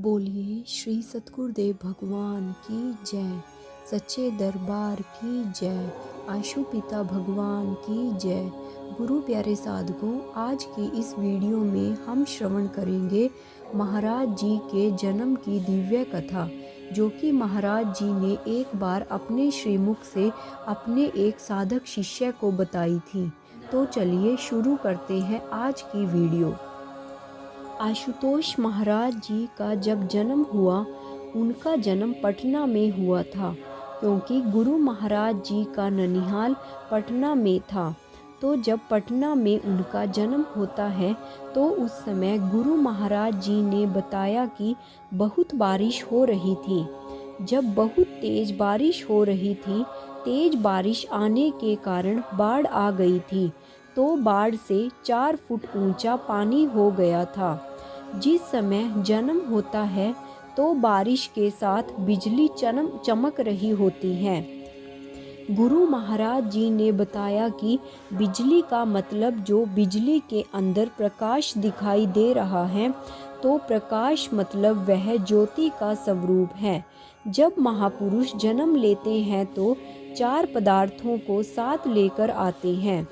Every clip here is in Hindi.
बोलिए श्री सतगुरुदेव भगवान की जय, सच्चे दरबार की जय, आशु पिता भगवान की जय। गुरु प्यारे साधकों, आज की इस वीडियो में हम श्रवण करेंगे महाराज जी के जन्म की दिव्य कथा, जो कि महाराज जी ने एक बार अपने श्रीमुख से अपने एक साधक शिष्य को बताई थी। तो चलिए शुरू करते हैं आज की वीडियो। आशुतोष महाराज जी का जब जन्म हुआ, उनका जन्म पटना में हुआ था, क्योंकि गुरु महाराज जी का ननिहाल पटना में था। तो जब पटना में उनका जन्म होता है तो उस समय गुरु महाराज जी ने बताया कि बहुत बारिश हो रही थी। जब बहुत तेज बारिश हो रही थी, तेज बारिश आने के कारण बाढ़ आ गई थी। तो बाढ़ से 4 फुट ऊंचा पानी हो गया था। जिस समय जन्म होता है तो बारिश के साथ बिजली चमक रही होती है। गुरु महाराज जी ने बताया कि बिजली का मतलब जो बिजली के अंदर प्रकाश दिखाई दे रहा है, तो प्रकाश मतलब वह ज्योति का स्वरूप है। जब महापुरुष जन्म लेते हैं तो 4 पदार्थों को साथ लेकर आते हैं।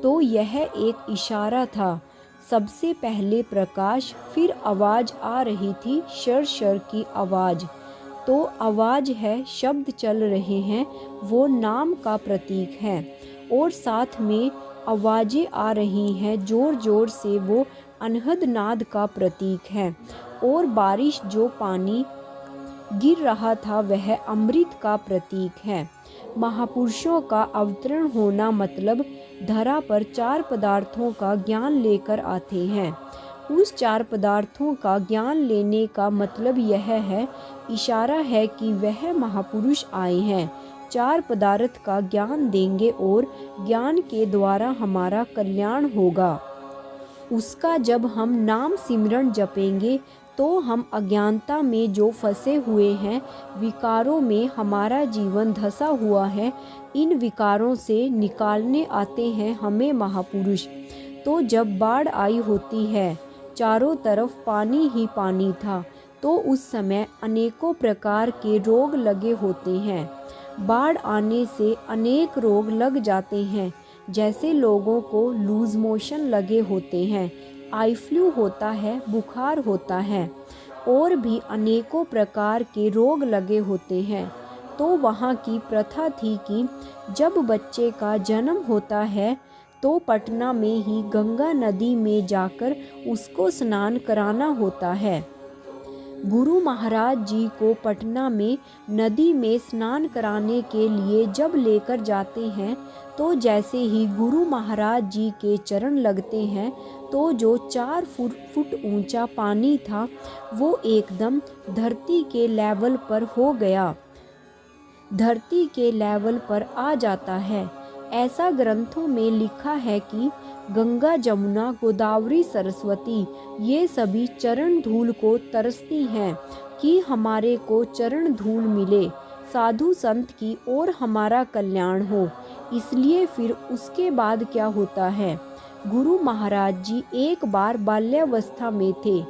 तो यह एक इशारा था। सबसे पहले प्रकाश, फिर आवाज़ आ रही थी, शर शर की आवाज़। तो आवाज़ है, शब्द चल रहे हैं, वो नाम का प्रतीक है। और साथ में आवाज़ें आ रही हैं जोर जोर से, वो अनहद नाद का प्रतीक है। और बारिश जो पानी गिर रहा था वह अमृत का प्रतीक है। महापुरुषों का अवतरण होना मतलब धरा पर 4 पदार्थों का ज्ञान लेकर आते हैं। उस 4 पदार्थों का ज्ञान लेने का मतलब यह है, इशारा है कि वह महापुरुष आए हैं, 4 पदार्थ का ज्ञान देंगे और ज्ञान के द्वारा हमारा कल्याण होगा। उसका जब हम नाम सिमरन जपेंगे तो हम अज्ञानता में जो फंसे हुए हैं, विकारों में हमारा जीवन धंसा हुआ है, इन विकारों से निकालने आते हैं हमें महापुरुष। तो जब बाढ़ आई होती है, चारों तरफ पानी ही पानी था, तो उस समय अनेकों प्रकार के रोग लगे होते हैं। बाढ़ आने से अनेक रोग लग जाते हैं, जैसे लोगों को लूज मोशन लगे होते हैं, आई फ्लू होता है, बुखार होता है, और भी अनेकों प्रकार के रोग लगे होते हैं। तो वहाँ की प्रथा थी कि जब बच्चे का जन्म होता है तो पटना में ही गंगा नदी में जाकर उसको स्नान कराना होता है। गुरु महाराज जी को पटना में नदी में स्नान कराने के लिए जब लेकर जाते हैं, तो जैसे ही गुरु महाराज जी के चरण लगते हैं तो जो 4 फुट ऊंचा पानी था वो एकदम धरती के लेवल पर हो गया, धरती के लेवल पर आ जाता है। ऐसा ग्रंथों में लिखा है कि गंगा, जमुना, गोदावरी, सरस्वती ये सभी चरण धूल को तरसती हैं कि हमारे को चरण धूल मिले, साधु संत की और हमारा कल्याण हो। इसलिए फिर उसके बाद क्या होता है, गुरु महाराज जी एक बार बाल्यावस्था में थे,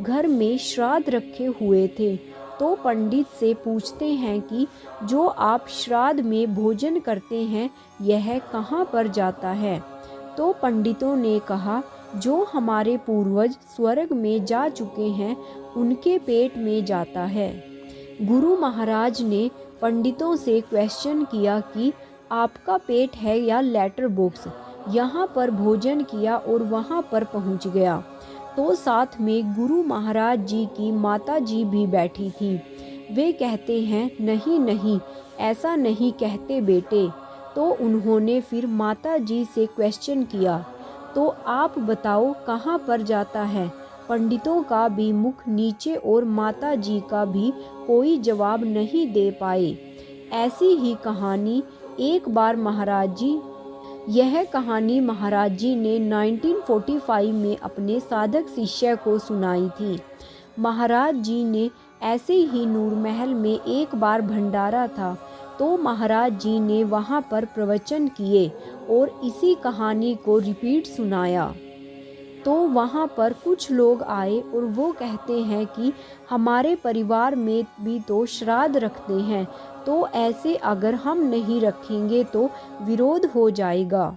घर में श्राद्ध रखे हुए थे। तो पंडित से पूछते हैं कि जो आप श्राद्ध में भोजन करते हैं यह कहाँ पर जाता है। तो पंडितों ने कहा, जो हमारे पूर्वज स्वर्ग में जा चुके हैं उनके पेट में जाता है। गुरु महाराज ने पंडितों से क्वेश्चन किया कि आपका पेट है या लेटर बॉक्स। यहाँ पर भोजन किया और वहाँ पर पहुँच गया। तो साथ में गुरु महाराज जी की माता जी भी बैठी थी। वे कहते हैं, नहीं नहीं, ऐसा नहीं कहते बेटे। तो उन्होंने फिर माता जी से क्वेश्चन किया, तो आप बताओ कहाँ पर जाता है। पंडितों का भी मुख नीचे और माता जी का भी कोई जवाब नहीं दे पाए। ऐसी ही कहानी एक बार यह कहानी महाराज जी ने 1945 में अपने साधक शिष्य को सुनाई थी। महाराज जी ने ऐसे ही नूर महल में एक बार भंडारा था, तो महाराज जी ने वहाँ पर प्रवचन किए और इसी कहानी को रिपीट सुनाया। तो वहाँ पर कुछ लोग आए और वो कहते हैं कि हमारे परिवार में भी तो श्राद्ध रखते हैं, तो ऐसे अगर हम नहीं रखेंगे तो विरोध हो जाएगा।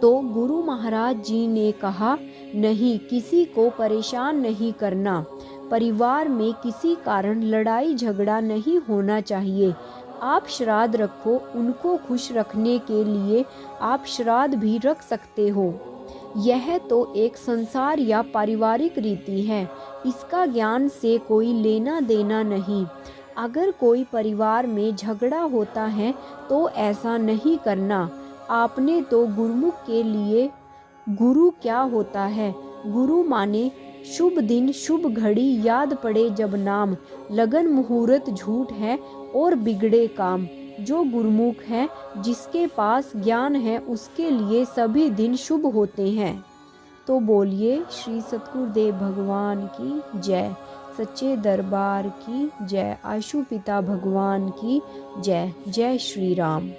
तो गुरु महाराज जी ने कहा, नहीं, किसी को परेशान नहीं करना, परिवार में किसी कारण लड़ाई झगड़ा नहीं होना चाहिए। आप श्राद्ध रखो, उनको खुश रखने के लिए आप श्राद्ध भी रख सकते हो। यह तो एक संसार या पारिवारिक रीति है, इसका ज्ञान से कोई लेना देना नहीं। अगर कोई परिवार में झगड़ा होता है तो ऐसा नहीं करना। आपने तो गुरुमुख के लिए, गुरु क्या होता है? गुरु माने शुभ दिन शुभ घड़ी याद पड़े जब नाम, लगन मुहूर्त झूठ है और बिगड़े काम। जो गुरुमुख है, जिसके पास ज्ञान है, उसके लिए सभी दिन शुभ होते हैं। तो बोलिए श्री सतगुरुदेव भगवान की जय, सच्चे दरबार की जय, आशु पिता भगवान की जय। जय श्री राम।